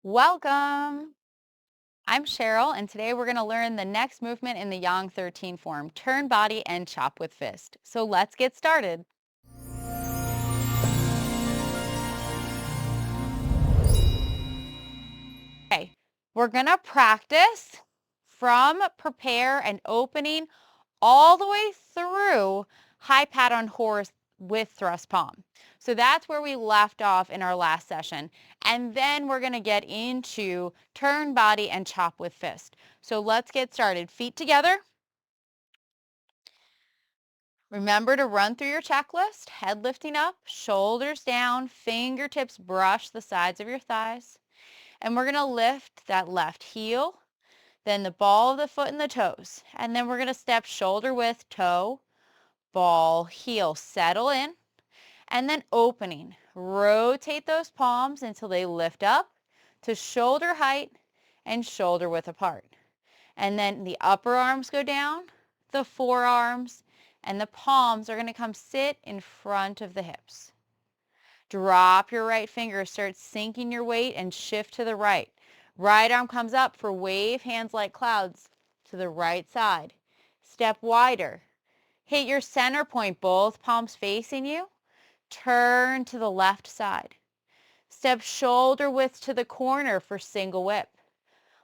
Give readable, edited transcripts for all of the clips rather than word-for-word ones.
Welcome! I'm Cheryl, and today we're going to learn the next movement in the Yang 13 form, turn body and chop with fist. So let's get started. Okay, we're going to practice from prepare and opening all the way through high pat on horse with thrust palm. So that's where we left off in our last session. And then we're going to get into turn body and chop with fist. So let's get started. Feet together. Remember to run through your checklist, head lifting up, shoulders down, fingertips brush the sides of your thighs. And we're going to lift that left heel, then the ball of the foot and the toes. And then we're going to step shoulder width, toe, ball, heel, settle in, and then opening. Rotate those palms until they lift up to shoulder height and shoulder width apart. And then the upper arms go down, the forearms, and the palms are going to come sit in front of the hips. Drop your right finger, start sinking your weight and shift to the right. Right arm comes up for wave hands like clouds to the right side. Step wider. Hit your center point, both palms facing you. Turn to the left side. Step shoulder width to the corner for single whip.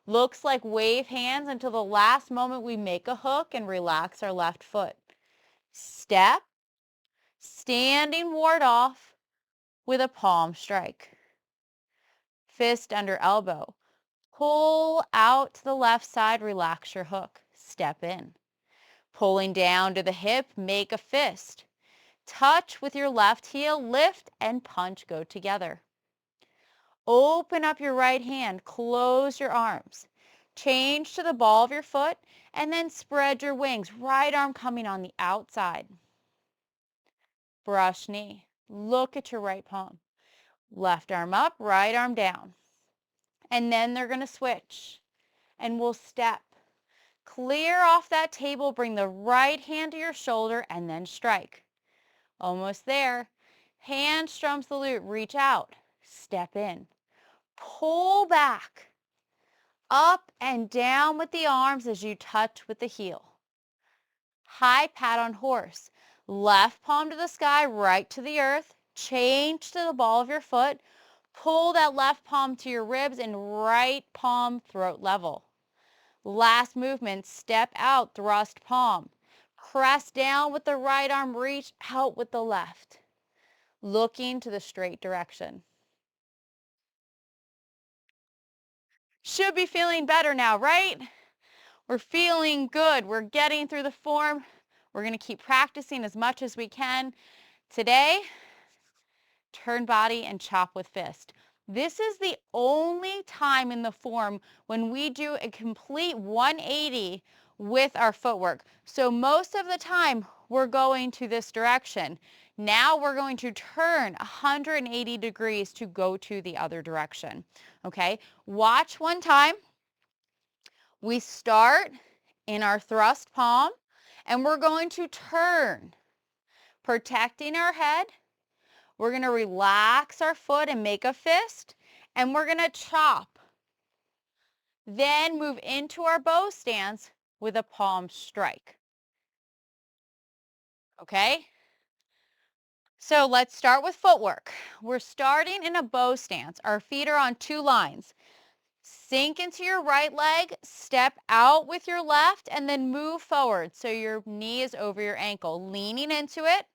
Looks like wave hands until the last moment we make a hook and relax our left foot. Step, standing ward off with a palm strike. Fist under elbow. Pull out to the left side, relax your hook. Step in. Pulling down to the hip, make a fist. Touch with your left heel, lift and punch go together. Open up your right hand, close your arms. Change to the ball of your foot and then spread your wings. Right arm coming on the outside. Brush knee. Look at your right palm. Left arm up, right arm down. And then they're going to switch. And we'll step. Clear off that table, bring the right hand to your shoulder and then strike. Almost there. Hand strums the glute, reach out. Step in. Pull back. Up and down with the arms as you touch with the heel. High pat on horse. Left palm to the sky, right to the earth. Change to the ball of your foot. Pull that left palm to your ribs and right palm throat level. Last movement, step out, thrust palm. Press down with the right arm, reach out with the left. Looking to the straight direction. Should be feeling better now, right? We're feeling good. We're getting through the form. We're going to keep practicing as much as we can. Today, turn body and chop with fist. This is the only time in the form when we do a complete 180 with our footwork. So most of the time, we're going to this direction. Now we're going to turn 180 degrees to go to the other direction. Okay, watch one time. We start in our thrust palm and we're going to turn, protecting our head. We're going to relax our foot and make a fist, and we're going to chop. Then move into our bow stance with a palm strike. Okay? So let's start with footwork. We're starting in a bow stance. Our feet are on two lines. Sink into your right leg, step out with your left, and then move forward so your knee is over your ankle, leaning into it.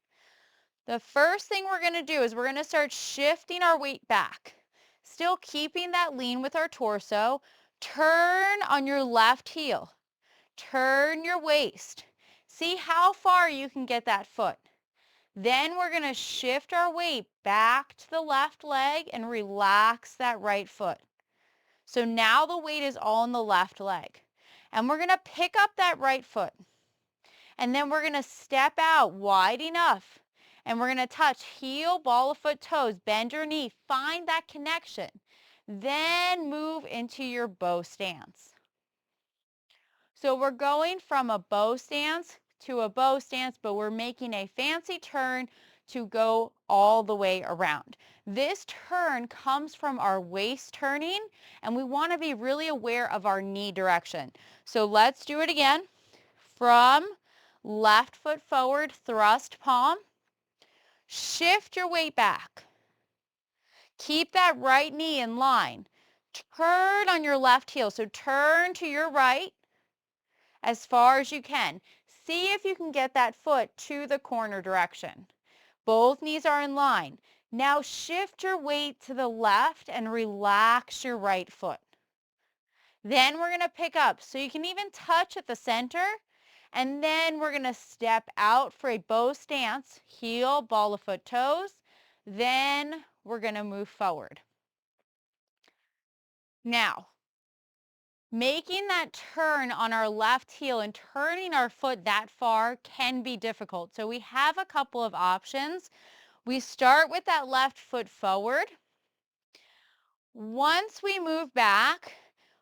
The first thing we're going to do is we're going to start shifting our weight back. Still keeping that lean with our torso. Turn on your left heel. Turn your waist. See how far you can get that foot. Then we're going to shift our weight back to the left leg and relax that right foot. So now the weight is all in the left leg. And we're going to pick up that right foot. And then we're going to step out wide enough. And we're going to touch heel, ball of foot, toes. Bend your knee. Find that connection. Then move into your bow stance. So we're going from a bow stance to a bow stance, but we're making a fancy turn to go all the way around. This turn comes from our waist turning, and we want to be really aware of our knee direction. So let's do it again. From left foot forward, thrust palm. Shift your weight back. Keep that right knee in line. Turn on your left heel. So turn to your right as far as you can. See if you can get that foot to the corner direction. Both knees are in line. Now shift your weight to the left and relax your right foot. Then we're going to pick up. So you can even touch at the center. And then we're going to step out for a bow stance. Heel, ball of foot, toes. Then we're going to move forward. Now, making that turn on our left heel and turning our foot that far can be difficult. So we have a couple of options. We start with that left foot forward. Once we move back,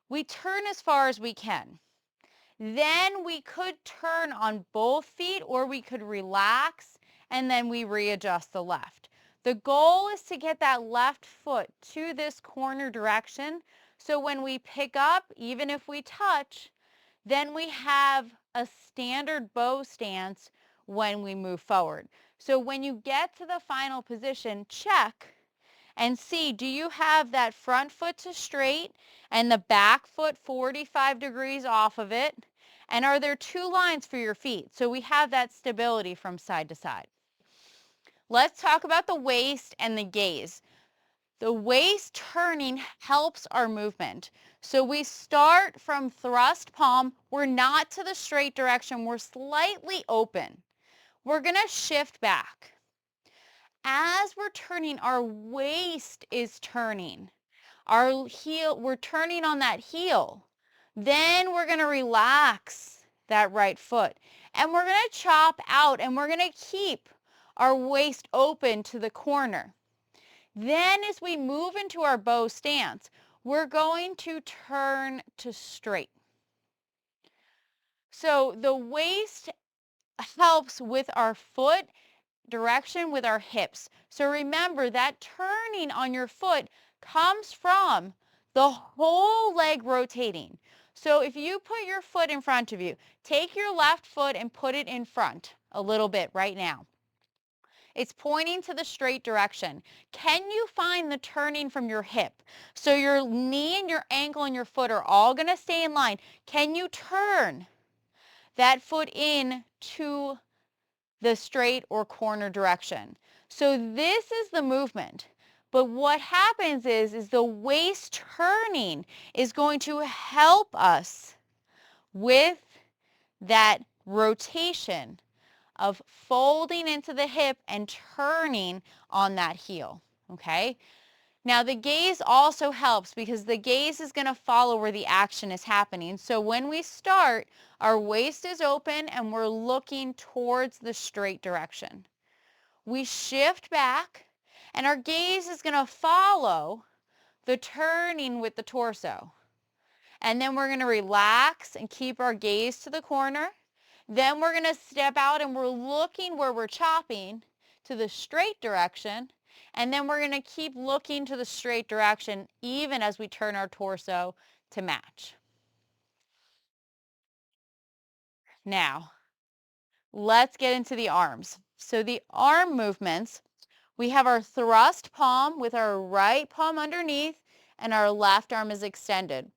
we turn as far as we can. Then we could turn on both feet, or we could relax and then we readjust the left. The goal is to get that left foot to this corner direction. So when we pick up, even if we touch, then we have a standard bow stance when we move forward. So when you get to the final position, check and see, do you have that front foot to straight and the back foot 45 degrees off of it? And are there two lines for your feet? So we have that stability from side to side. Let's talk about the waist and the gaze. The waist turning helps our movement. So we start from thrust palm. We're not to the straight direction. We're slightly open. We're going to shift back. As we're turning, our waist is turning. Our heel, we're turning on that heel. Then we're going to relax that right foot. And we're going to chop out, and we're going to keep our waist open to the corner. Then as we move into our bow stance, we're going to turn to straight. So the waist helps with our foot direction with our hips. So remember that turning on your foot comes from the whole leg rotating. So if you put your foot in front of you, take your left foot and put it in front a little bit right now. It's pointing to the straight direction. Can you find the turning from your hip? So your knee and your ankle and your foot are all going to stay in line. Can you turn that foot in to the straight or corner direction? So this is the movement. But what happens is the waist turning is going to help us with that rotation of folding into the hip and turning on that heel, okay? Now the gaze also helps because the gaze is going to follow where the action is happening. So when we start, our waist is open and we're looking towards the straight direction. We shift back and our gaze is going to follow the turning with the torso. And then we're going to relax and keep our gaze to the corner. Then we're going to step out and we're looking where we're chopping to the straight direction. And then we're going to keep looking to the straight direction even as we turn our torso to match. Now, let's get into the arms. So the arm movements, we have our thrust palm with our right palm underneath and our left arm is extended.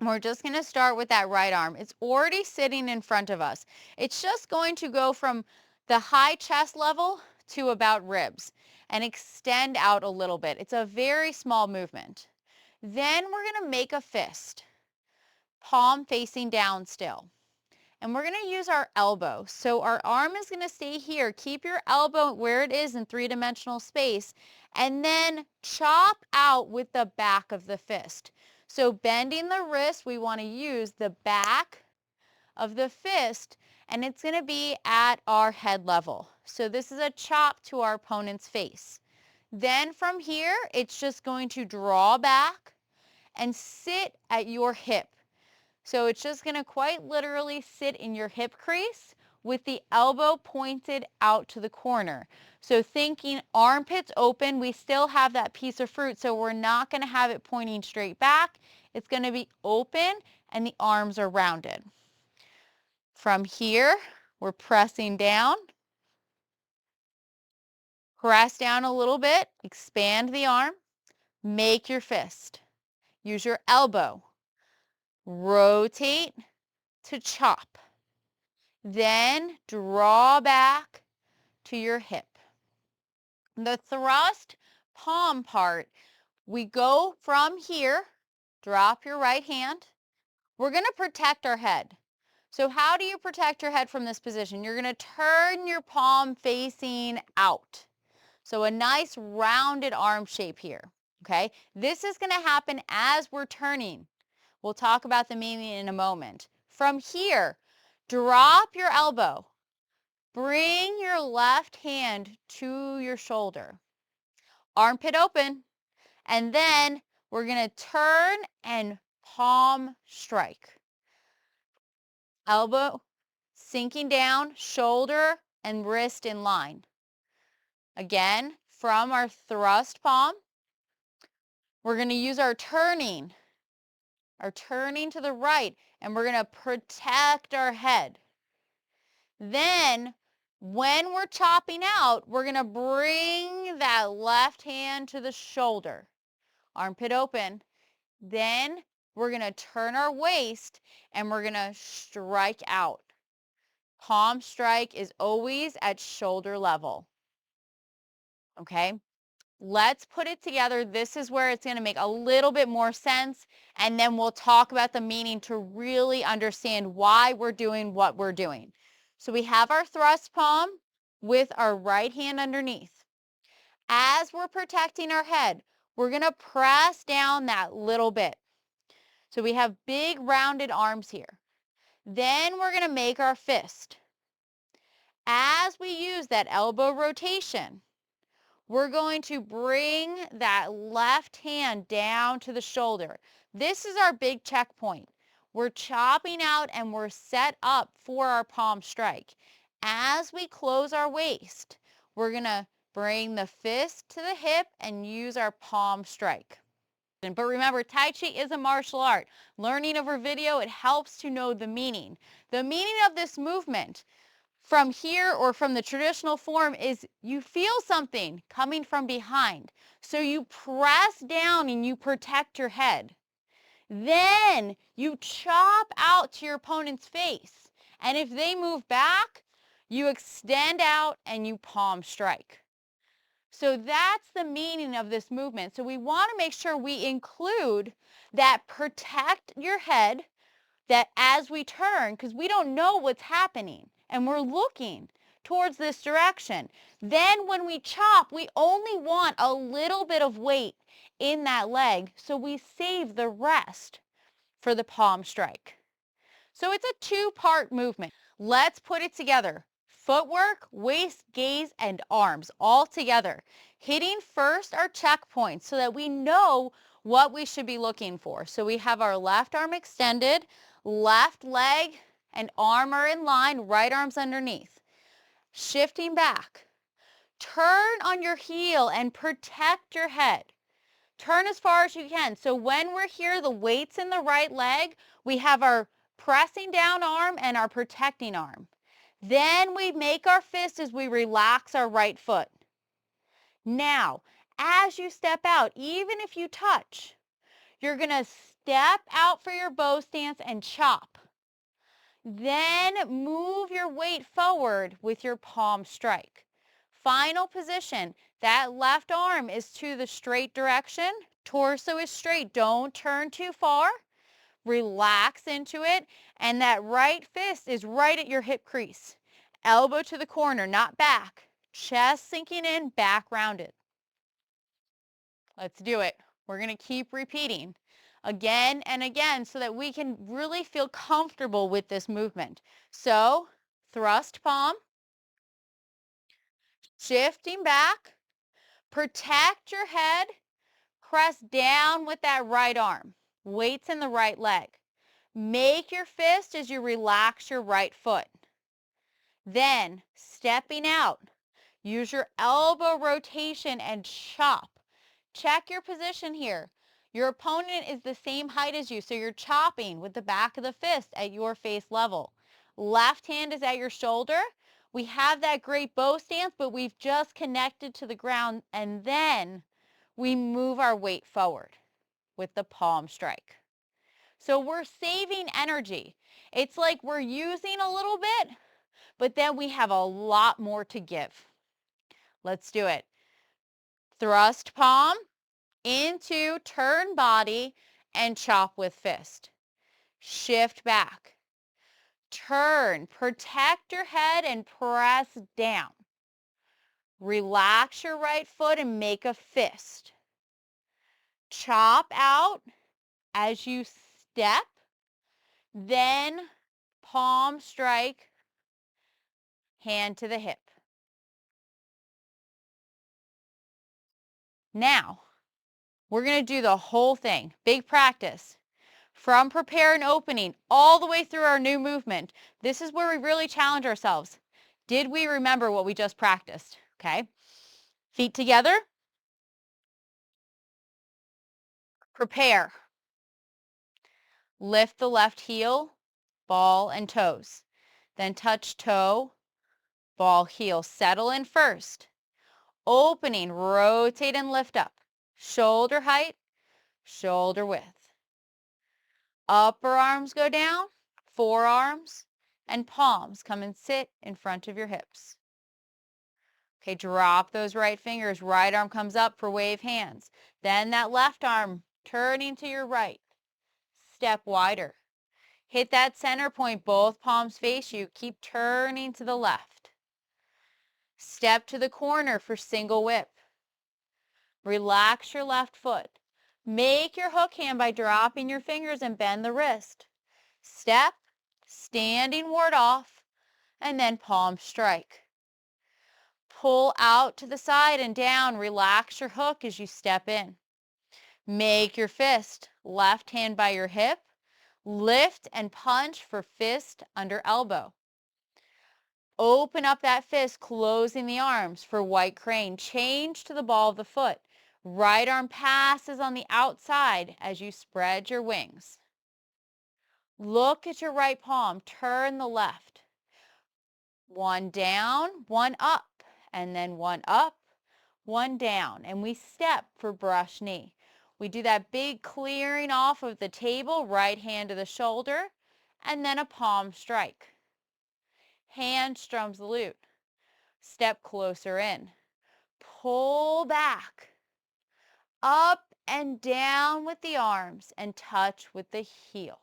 We're just going to start with that right arm. It's already sitting in front of us. It's just going to go from the high chest level to about ribs and extend out a little bit. It's a very small movement. Then we're going to make a fist, palm facing down still. And we're going to use our elbow. So our arm is going to stay here. Keep your elbow where it is in three-dimensional space. And then chop out with the back of the fist. So bending the wrist, we want to use the back of the fist, and it's going to be at our head level. So this is a chop to our opponent's face. Then from here, it's just going to draw back and sit at your hip. So it's just going to quite literally sit in your hip crease with the elbow pointed out to the corner. So thinking armpits open, we still have that piece of fruit, so we're not going to have it pointing straight back. It's going to be open and the arms are rounded. From here, we're pressing down. Press down a little bit, expand the arm, make your fist. Use your elbow. Rotate to chop. Then draw back to your hip. The thrust palm part, we go from here, drop your right hand. We're going to protect our head. So how do you protect your head from this position? You're going to turn your palm facing out. So a nice rounded arm shape here, okay? This is going to happen as we're turning. We'll talk about the meaning in a moment. From here, drop your elbow. Bring your left hand to your shoulder. Armpit open. And then we're going to turn and palm strike. Elbow sinking down, shoulder and wrist in line. Again, from our thrust palm, we're going to use our turning to the right, and we're going to protect our head. Then, when we're chopping out, we're going to bring that left hand to the shoulder. Armpit open. Then, we're going to turn our waist, and we're going to strike out. Palm strike is always at shoulder level. Okay? Let's put it together. This is where it's going to make a little bit more sense, and then we'll talk about the meaning to really understand why we're doing what we're doing. So we have our thrust palm with our right hand underneath. As we're protecting our head, we're going to press down that little bit. So we have big rounded arms here. Then we're going to make our fist. As we use that elbow rotation, we're going to bring that left hand down to the shoulder. This is our big checkpoint. We're chopping out and we're set up for our palm strike. As we close our waist, we're going to bring the fist to the hip and use our palm strike. But remember, Tai Chi is a martial art. Learning over video, it helps to know the meaning. The meaning of this movement from here or from the traditional form is you feel something coming from behind. So you press down and you protect your head. Then you chop out to your opponent's face. And if they move back, you extend out and you palm strike. So that's the meaning of this movement. So we want to make sure we include that protect your head, that as we turn, because we don't know what's happening, and we're looking towards this direction. Then when we chop, we only want a little bit of weight in that leg, so we save the rest for the palm strike. So it's a two-part movement. Let's put it together. Footwork, waist, gaze, and arms all together. Hitting first our checkpoints so that we know what we should be looking for. So we have our left arm extended, left leg and arm are in line, right arm's underneath. Shifting back. Turn on your heel and protect your head. Turn as far as you can. So when we're here, the weight's in the right leg, we have our pressing down arm and our protecting arm. Then we make our fist as we relax our right foot. Now, as you step out, even if you touch, you're going to step out for your bow stance and chop. Then move your weight forward with your palm strike. Final position, that left arm is to the straight direction. Torso is straight. Don't turn too far. Relax into it. And that right fist is right at your hip crease. Elbow to the corner, not back. Chest sinking in, back rounded. Let's do it. We're going to keep repeating again and again so that we can really feel comfortable with this movement. So, thrust palm, shifting back, protect your head, press down with that right arm. Weights in the right leg. Make your fist as you relax your right foot. Then, stepping out, use your elbow rotation and chop. Check your position here. Your opponent is the same height as you, so you're chopping with the back of the fist at your face level. Left hand is at your shoulder. We have that great bow stance, but we've just connected to the ground, and then we move our weight forward with the palm strike. So we're saving energy. It's like we're using a little bit, but then we have a lot more to give. Let's do it. Thrust palm into turn body and chop with fist. Shift back. Turn, protect your head and press down. Relax your right foot and make a fist. Chop out as you step, then palm strike, hand to the hip. Now, we're going to do the whole thing. Big practice. From prepare and opening all the way through our new movement. This is where we really challenge ourselves. Did we remember what we just practiced? Okay. Feet together. Prepare. Lift the left heel, ball and toes. Then touch toe, ball, heel. Settle in first. Opening, rotate and lift up. Shoulder height, shoulder width. Upper arms go down, forearms and palms come and sit in front of your hips. Okay, drop those right fingers. Right arm comes up for wave hands. Then that left arm turning to your right. Step wider. Hit that center point. Both palms face you. Keep turning to the left. Step to the corner for single whip. Relax your left foot. Make your hook hand by dropping your fingers and bend the wrist. Step, standing ward off, and then palm strike. Pull out to the side and down. Relax your hook as you step in. Make your fist. Left hand by your hip. Lift and punch for fist under elbow. Open up that fist, closing the arms for white crane. Change to the ball of the foot. Right arm passes on the outside as you spread your wings. Look at your right palm. Turn the left. One down, one up, and then one up, one down. And we step for brush knee. We do that big clearing off of the table, right hand to the shoulder, and then a palm strike. Hand strums the lute. Step closer in. Pull back. Up and down with the arms and touch with the heel.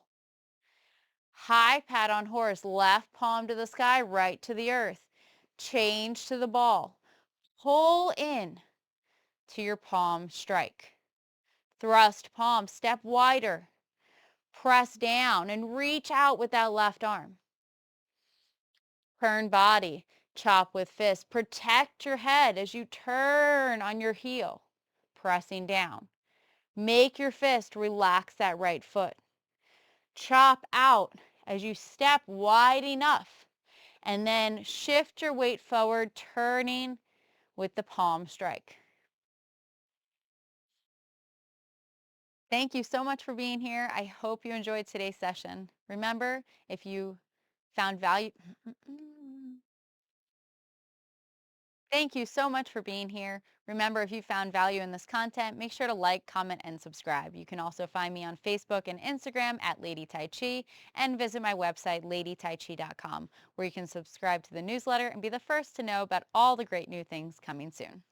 High pat on horse, left palm to the sky, right to the earth. Change to the ball. Pull in to your palm strike. Thrust palm, step wider. Press down and reach out with that left arm. Turn body, chop with fist. Protect your head as you turn on your heel, pressing down. Make your fist, relax that right foot. Chop out as you step wide enough, and then shift your weight forward, turning with the palm strike. Thank you so much for being here. I hope you enjoyed today's session. Remember, if you found value, thank you so much for being here. Remember, if you found value in this content, make sure to like, comment, and subscribe. You can also find me on Facebook and Instagram at Lady Tai Chi and visit my website, ladytaichi.com, where you can subscribe to the newsletter and be the first to know about all the great new things coming soon.